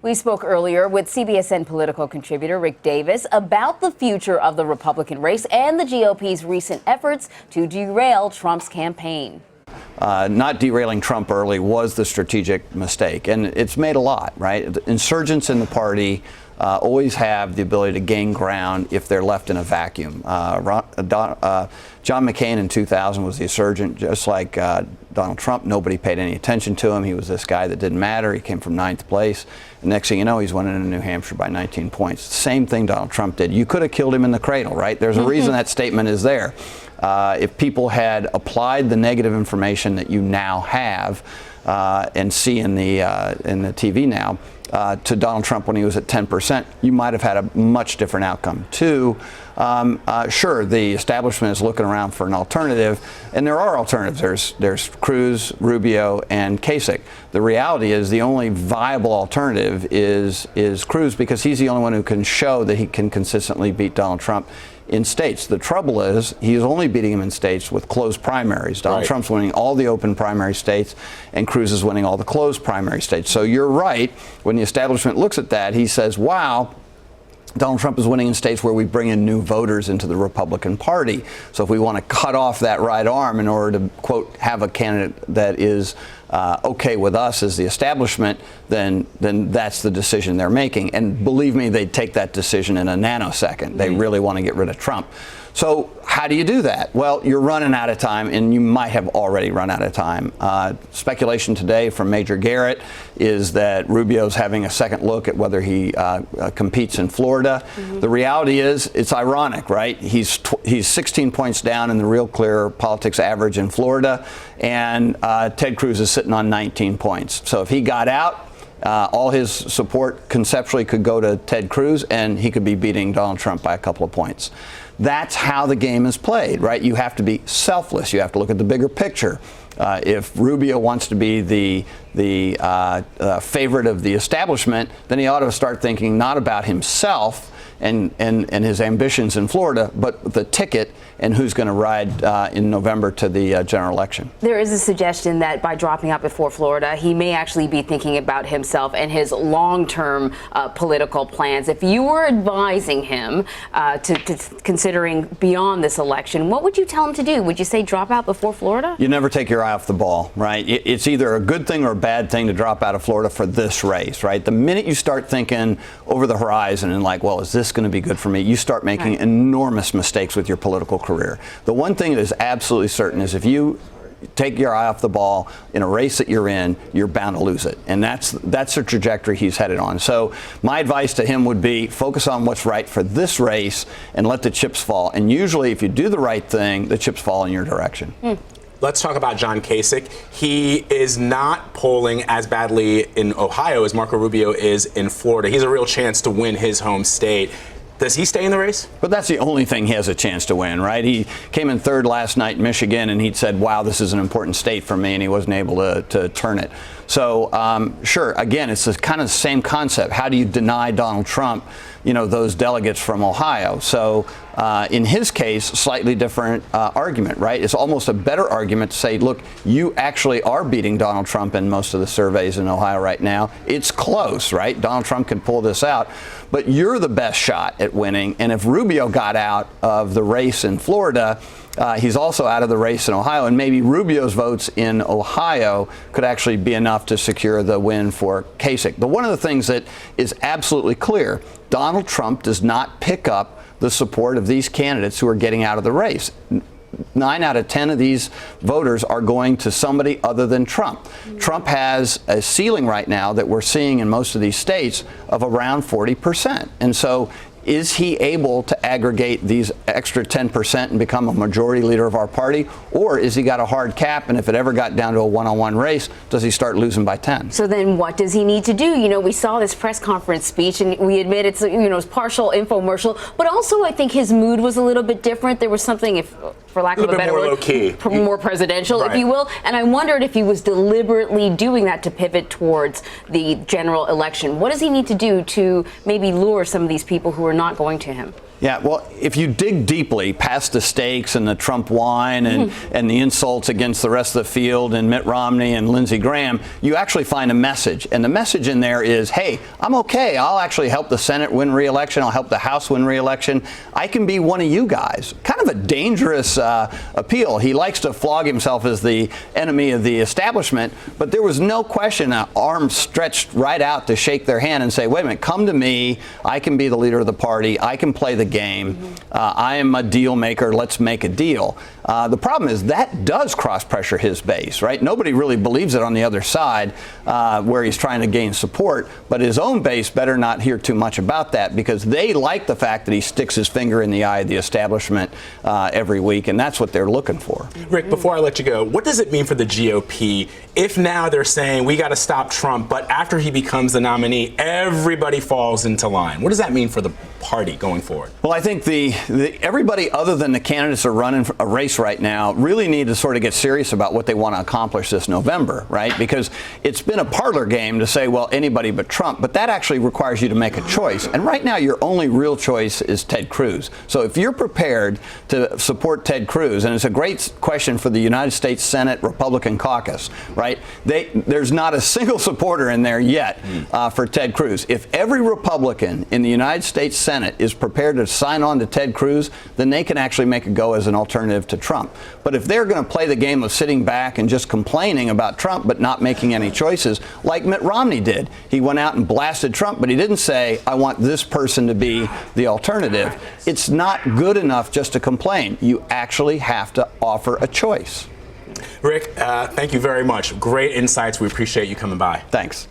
We spoke earlier with CBSN political contributor Rick Davis about the future of the Republican race and the GOP's recent efforts to derail Trump's campaign. Not derailing Trump early was the strategic mistake, and it's made a lot, right? Insurgents in the party always have the ability to gain ground if they're left in a vacuum. John McCain in 2000 was the insurgent, just like Donald Trump. Nobody paid any attention to him. He was this guy that didn't matter. He came from 9th place. And next thing you know, he's winning in New Hampshire by 19 points. Same thing Donald Trump did. You could have killed him in the cradle, right? There's a reason that statement is there. If people had applied the negative information that you now have and see in the TV now to Donald Trump when he was at 10%, you might have had a much different outcome. Two, sure, the establishment is looking around for an alternative, and there are alternatives. There's Cruz, Rubio, and Kasich. The reality is the only viable alternative is Cruz, because he's the only one who can show that he can consistently beat Donald Trump in states. The trouble is he's only beating him in states with closed primaries. Donald Trump's winning all the open primary states, and Cruz is winning all the closed primary states. So you're right. When the establishment looks at that, he says, wow, Donald Trump is winning in states where we bring in new voters into the Republican Party. So if we want to cut off that right arm in order to, quote, have a candidate that is okay with us as the establishment, then that's the decision they're making. And believe me, they'd take that decision in a nanosecond. They really want to get rid of Trump. So how do you do that? Well, you're running out of time, and you might have already run out of time. Speculation today from Major Garrett is that Rubio's having a second look at whether he competes in Florida. The reality is, it's ironic, right? He's 16 points down in the Real Clear Politics average in Florida, and Ted Cruz is sitting on 19 points. So if he got out, all his support conceptually could go to Ted Cruz, and he could be beating Donald Trump by a couple of points. That's how the game is played, right? You have to be selfless. You have to look at the bigger picture. If Rubio wants to be the favorite of the establishment, then he ought to start thinking not about himself and his ambitions in Florida, but the ticket and who's going to ride in November to the general election. There is a suggestion that by dropping out before Florida, he may actually be thinking about himself and his long-term political plans. If you were advising him to considering beyond this election, what would you tell him to do? Would you say drop out before Florida? You never take your eye off the ball, right? It's either a good thing or a bad thing to drop out of Florida for this race, right? The minute you start thinking over the horizon and like, well, is this going to be good for me? You start making enormous mistakes with your political career. The one thing that is absolutely certain is if you take your eye off the ball in a race that you're in, you're bound to lose it. And that's the trajectory he's headed on. So my advice to him would be focus on what's right for this race and let the chips fall. And usually if you do the right thing, the chips fall in your direction. Let's talk about John Kasich. He is not polling as badly in Ohio as Marco Rubio is in Florida. He has a real chance to win his home state. Does he stay in the race? But that's the only thing he has a chance to win, right? He came in third last night in Michigan, and he'd said, wow, this is an important state for me, and he wasn't able to turn it. So, sure, again, it's kind of the same concept. How do you deny Donald Trump, those delegates from Ohio? So, in his case, slightly different argument, right? It's almost a better argument to say, look, you actually are beating Donald Trump in most of the surveys in Ohio right now. It's close, right? Donald Trump can pull this out, but you're the best shot at winning. And if Rubio got out of the race in Florida, he's also out of the race in Ohio, and maybe Rubio's votes in Ohio could actually be enough to secure the win for Kasich. But one of the things that is absolutely clear, Donald Trump does not pick up the support of these candidates who are getting out of the race. 9 out of 10 of these voters are going to somebody other than Trump. Trump has a ceiling right now that we're seeing in most of these states of around 40%. And so is he able to aggregate these extra 10% and become a majority leader of our party? Or is he got a hard cap, and if it ever got down to a one-on-one race, does he start losing by 10? So then what does he need to do? We saw this press conference speech, and we admit it's, it's partial infomercial, but also I think his mood was a little bit different. There was something, for lack of a better word, more presidential, if you will. And I wondered if he was deliberately doing that to pivot towards the general election. What does he need to do to maybe lure some of these people who are not going to him? Yeah, well, if you dig deeply past the stakes and the Trump whine and the insults against the rest of the field and Mitt Romney and Lindsey Graham, you actually find a message. And the message in there is, hey, I'm okay. I'll actually help the Senate win re-election. I'll help the House win re-election. I can be one of you guys. Kind of a dangerous appeal. He likes to flog himself as the enemy of the establishment, but there was no question an arm stretched right out to shake their hand and say, wait a minute, come to me. I can be the leader of the party. I can play the game. I am a deal maker. Let's make a deal. The problem is that does cross pressure his base, right? Nobody really believes it on the other side where he's trying to gain support, but his own base better not hear too much about that because they like the fact that he sticks his finger in the eye of the establishment every week, and that's what they're looking for. Rick, before I let you go, what does it mean for the GOP if now they're saying we got to stop Trump, but after he becomes the nominee, everybody falls into line? What does that mean for the party going forward? Well, I think everybody other than the candidates who are running a race right now really need to sort of get serious about what they want to accomplish this November, right? Because it's been a parlor game to say, well, anybody but Trump, but that actually requires you to make a choice. And right now, your only real choice is Ted Cruz. So if you're prepared to support Ted Cruz, and it's a great question for the United States Senate Republican caucus, right? There's not a single supporter in there yet for Ted Cruz. If every Republican in the United States Senate is prepared to sign on to Ted Cruz, then they can actually make a go as an alternative to Trump. But if they're going to play the game of sitting back and just complaining about Trump but not making any choices, like Mitt Romney did, he went out and blasted Trump, but he didn't say, I want this person to be the alternative. It's not good enough just to complain. You actually have to offer a choice. Rick, thank you very much. Great insights. We appreciate you coming by. Thanks.